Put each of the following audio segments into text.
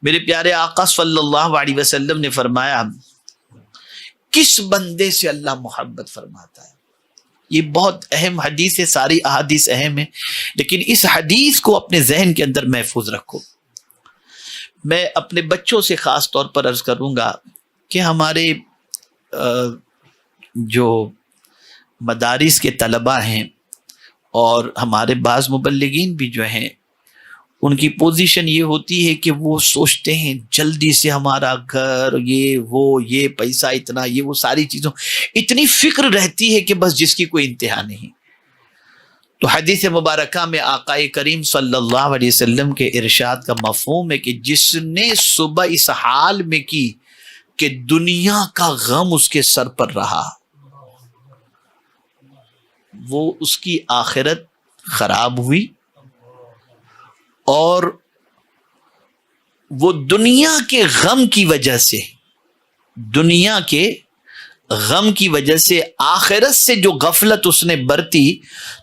میرے پیارے آقا صلی اللہ علیہ وسلم نے فرمایا کس بندے سے اللہ محبت فرماتا ہے. یہ بہت اہم حدیث ہے، ساری احادیث اہم ہے، لیکن اس حدیث کو اپنے ذہن کے اندر محفوظ رکھو. میں اپنے بچوں سے خاص طور پر عرض کروں گا کہ ہمارے جو مدارس کے طلباء ہیں اور ہمارے بعض مبلغین بھی جو ہیں، ان کی پوزیشن یہ ہوتی ہے کہ وہ سوچتے ہیں جلدی سے ہمارا گھر، یہ پیسہ اتنا، یہ وہ ساری چیزوں، اتنی فکر رہتی ہے کہ بس جس کی کوئی انتہا نہیں. تو حدیث مبارکہ میں آقا کریم صلی اللہ علیہ وسلم کے ارشاد کا مفہوم ہے کہ جس نے صبح اس حال میں کی کہ دنیا کا غم اس کے سر پر رہا، وہ اس کی آخرت خراب ہوئی، اور وہ دنیا کے غم کی وجہ سے آخرت سے جو غفلت اس نے برتی،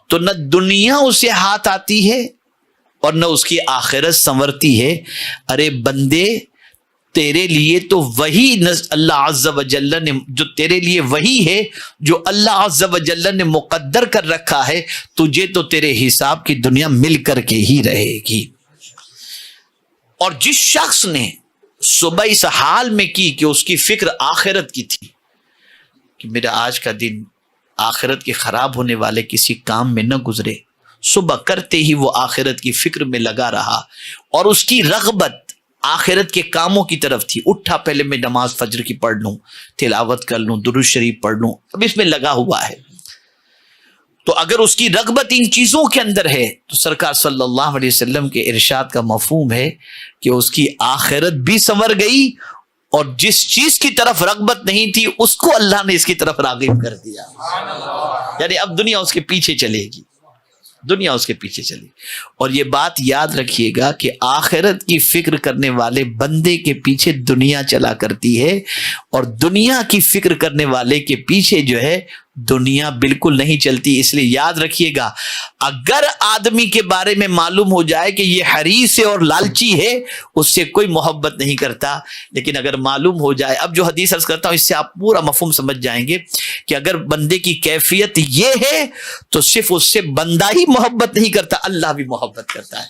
تو نہ دنیا اسے ہاتھ آتی ہے اور نہ اس کی آخرت سنورتی ہے. ارے بندے، تیرے لیے تو وہی اللہ عز و جل نے، جو تیرے لیے وہی ہے جو اللہ عز و جل نے مقدر کر رکھا ہے، تجھے تو تیرے حساب کی دنیا مل کر کے ہی رہے گی. اور جس شخص نے صبح اس حال میں کی کہ اس کی فکر آخرت کی تھی کہ میرا آج کا دن آخرت کے خراب ہونے والے کسی کام میں نہ گزرے، صبح کرتے ہی وہ آخرت کی فکر میں لگا رہا، اور اس کی رغبت آخرت کے کاموں کی طرف تھی. اٹھا پہلے میں نماز فجر کی پڑھ لوں، تلاوت کر لوں، درود شریف پڑھ لوں، اب اس میں لگا ہوا ہے. تو اگر اس کی رغبت ان چیزوں کے اندر ہے تو سرکار صلی اللہ علیہ وسلم کے ارشاد کا مفہوم ہے کہ اس کی آخرت بھی سنور گئی، اور جس چیز کی طرف رغبت نہیں تھی اس کو اللہ نے اس کی طرف راغب کر دیا. یعنی اب دنیا اس کے پیچھے چلے گی، دنیا اس کے پیچھے چلی. اور یہ بات یاد رکھیے گا کہ آخرت کی فکر کرنے والے بندے کے پیچھے دنیا چلا کرتی ہے، اور دنیا کی فکر کرنے والے کے پیچھے جو ہے دنیا بالکل نہیں چلتی. اس لیے یاد رکھیے گا، اگر آدمی کے بارے میں معلوم ہو جائے کہ یہ حریص ہے اور لالچی ہے، اس سے کوئی محبت نہیں کرتا. لیکن اگر معلوم ہو جائے، اب جو حدیث عرض کرتا ہوں اس سے آپ پورا مفہوم سمجھ جائیں گے کہ اگر بندے کی کیفیت یہ ہے تو صرف اس سے بندہ ہی محبت نہیں کرتا، اللہ بھی محبت کرتا ہے.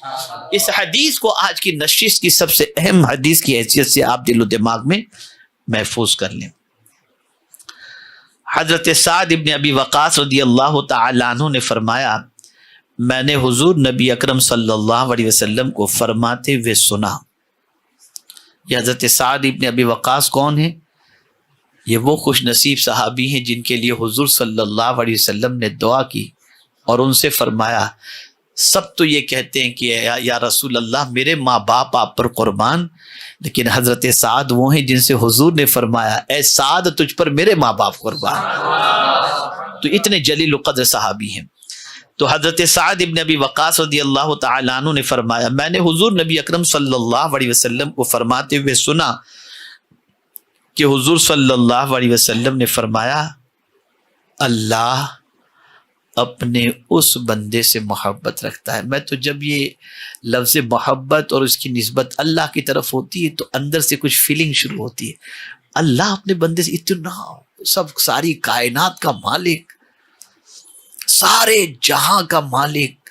اس حدیث کو آج کی نشست کی سب سے اہم حدیث کی حیثیت سے آپ دل و دماغ میں محفوظ کر لیں. حضرت سعد ابن ابی وقاص رضی اللہ تعالی عنہ نے فرمایا، میں نے حضور نبی اکرم صلی اللہ علیہ وسلم کو فرماتے ہوئے سنا. یہ حضرت سعد ابن ابی وقاص کون ہیں؟ یہ وہ خوش نصیب صحابی ہیں جن کے لیے حضور صلی اللہ علیہ وسلم نے دعا کی اور ان سے فرمایا، سب تو یہ کہتے ہیں کہ یا رسول اللہ میرے ماں باپ آپ پر قربان، لیکن حضرت سعد وہ ہیں جن سے حضور نے فرمایا، اے سعد تجھ پر میرے ماں باپ قربان. تو اتنے جلیل القدر صحابی ہیں. تو حضرت سعد ابن ابی وقاص رضی اللہ تعالی عنہ نے فرمایا، میں نے حضور نبی اکرم صلی اللہ علیہ وسلم کو فرماتے ہوئے سنا کہ حضور صلی اللہ علیہ وسلم نے فرمایا، اللہ اپنے اس بندے سے محبت رکھتا ہے. میں تو جب یہ لفظ محبت اور اس کی نسبت اللہ کی طرف ہوتی ہے تو اندر سے کچھ فیلنگ شروع ہوتی ہے. اللہ اپنے بندے سے اتنا، سب ساری کائنات کا مالک، سارے جہاں کا مالک،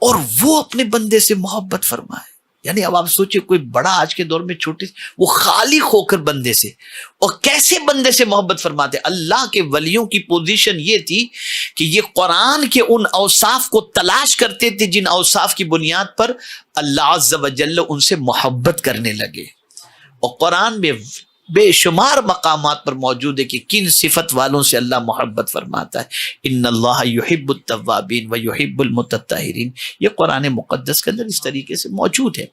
اور وہ اپنے بندے سے محبت فرمائے. یعنی اب آپ سوچیں کوئی بڑا آج کے دور میں چھوٹے، وہ خالق ہو کر بندے سے، اور کیسے بندے سے محبت فرماتے. اللہ کے ولیوں کی پوزیشن یہ تھی کہ یہ قرآن کے ان اوصاف کو تلاش کرتے تھے جن اوصاف کی بنیاد پر اللہ عز و جل ان سے محبت کرنے لگے. اور قرآن میں بے شمار مقامات پر موجود ہے کہ کن صفت والوں سے اللہ محبت فرماتا ہے. ان اللہ یحب التوابین و یحب المتطہرین، یہ قرآن مقدس کے اندر اس طریقے سے موجود ہے.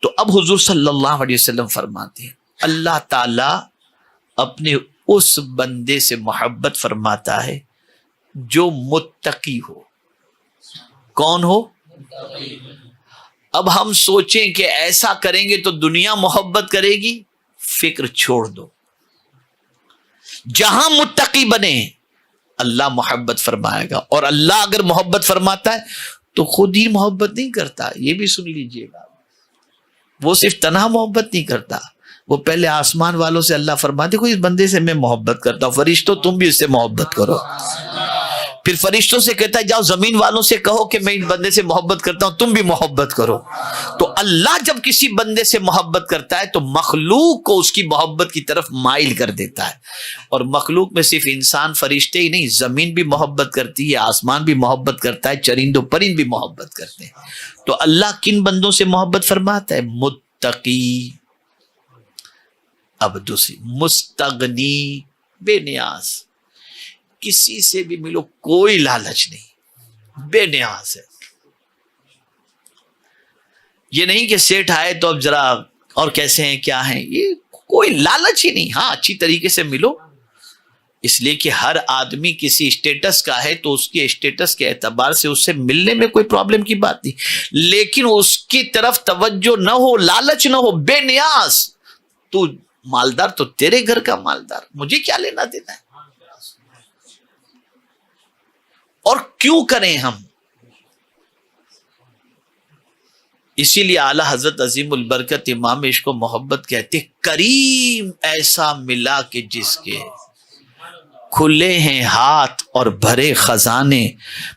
تو اب حضور صلی اللہ علیہ وسلم فرماتے ہیں، اللہ تعالی اپنے اس بندے سے محبت فرماتا ہے جو متقی ہو. کون ہو؟ اب ہم سوچیں کہ ایسا کریں گے تو دنیا محبت کرے گی، فکر چھوڑ دو. جہاں متقی بنے اللہ محبت فرمائے گا، اور اللہ اگر محبت فرماتا ہے تو خود ہی محبت نہیں کرتا، یہ بھی سن لیجئے گا. وہ صرف تنہا محبت نہیں کرتا، وہ پہلے آسمان والوں سے اللہ فرماتے کوئی اس بندے سے میں محبت کرتا ہوں، فرشتوں تم بھی اس سے محبت کرو. پھر فرشتوں سے کہتا ہے جاؤ زمین والوں سے کہو کہ میں اس بندے سے محبت کرتا ہوں، تم بھی محبت کرو. تو اللہ جب کسی بندے سے محبت کرتا ہے تو مخلوق کو اس کی محبت کی طرف مائل کر دیتا ہے. اور مخلوق میں صرف انسان فرشتے ہی نہیں، زمین بھی محبت کرتی ہے، آسمان بھی محبت کرتا ہے، چرند و پرند بھی محبت کرتے ہیں. تو اللہ کن بندوں سے محبت فرماتا ہے؟ متقی. اب دوسری مستغنی، بے نیاز، کسی سے بھی ملو کوئی لالچ نہیں، بے نیاز ہے. یہ نہیں کہ سیٹھ آئے تو اب ذرا اور کیسے ہیں کیا ہیں، یہ کوئی لالچ ہی نہیں. ہاں اچھی طریقے سے ملو، اس لیے کہ ہر آدمی کسی اسٹیٹس کا ہے تو اس کے اسٹیٹس کے اعتبار سے اس سے ملنے میں کوئی پرابلم کی بات نہیں، لیکن اس کی طرف توجہ نہ ہو، لالچ نہ ہو، بے نیاز. تو مالدار تو تیرے گھر کا مالدار، مجھے کیا لینا دینا ہے. اور کیوں کریں ہم؟ اسی لیے اعلی حضرت عظیم البرکت امام عشق و محبت کہتے کریم ایسا ملا کہ جس کے کھلے ہیں ہاتھ اور بھرے خزانے،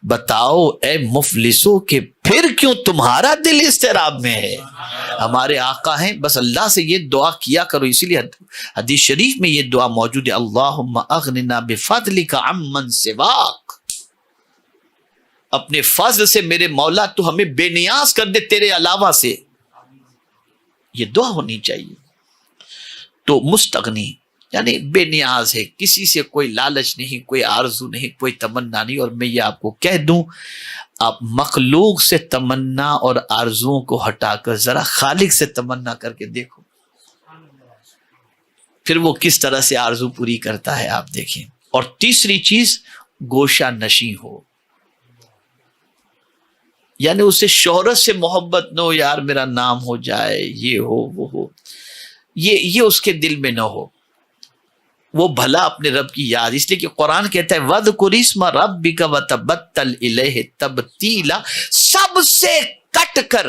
بتاؤ اے مفلسوں کہ پھر کیوں تمہارا دل اضطراب میں ہے. ہمارے آقا ہیں، بس اللہ سے یہ دعا کیا کرو. اسی لیے حدیث شریف میں یہ دعا موجود ہے، اللہم اغننا بفضلک عمن سواک. اپنے فضل سے میرے مولا تو ہمیں بے نیاز کر دے تیرے علاوہ سے. یہ دعا ہونی چاہیے. تو مستغنی یعنی بے نیاز ہے، کسی سے کوئی لالچ نہیں، کوئی آرزو نہیں، کوئی تمنا نہیں. اور میں یہ آپ کو کہہ دوں، آپ مخلوق سے تمنا اور آرزوؤں کو ہٹا کر ذرا خالق سے تمنا کر کے دیکھو، پھر وہ کس طرح سے آرزو پوری کرتا ہے آپ دیکھیں. اور تیسری چیز گوشہ نشیں ہو، یعنی اسے شہرت سے محبت نہ ہو، یار میرا نام ہو جائے، یہ ہو وہ ہو، یہ اس کے دل میں نہ ہو. وہ بھلا اپنے رب کی یاد، اس لیے کہ قرآن کہتا ہے وَذْكُرِ اسْمَ رَبِّكَ وَتَبَتَّلْ إِلَيْهِ تَبْتِيلًا. سب سے کٹ کر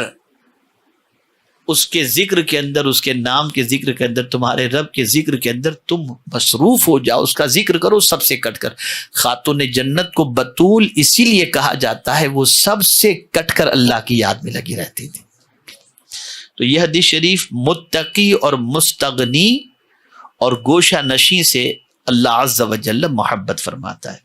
اس کے ذکر کے اندر، اس کے نام کے ذکر کے اندر، تمہارے رب کے ذکر کے اندر تم مصروف ہو جاؤ، اس کا ذکر کرو سب سے کٹ کر. خاتون جنت کو بطول اسی لیے کہا جاتا ہے، وہ سب سے کٹ کر اللہ کی یاد میں لگی رہتی تھی. تو یہ حدیث شریف متقی اور مستغنی اور گوشہ نشیں سے اللہ عز و جل محبت فرماتا ہے.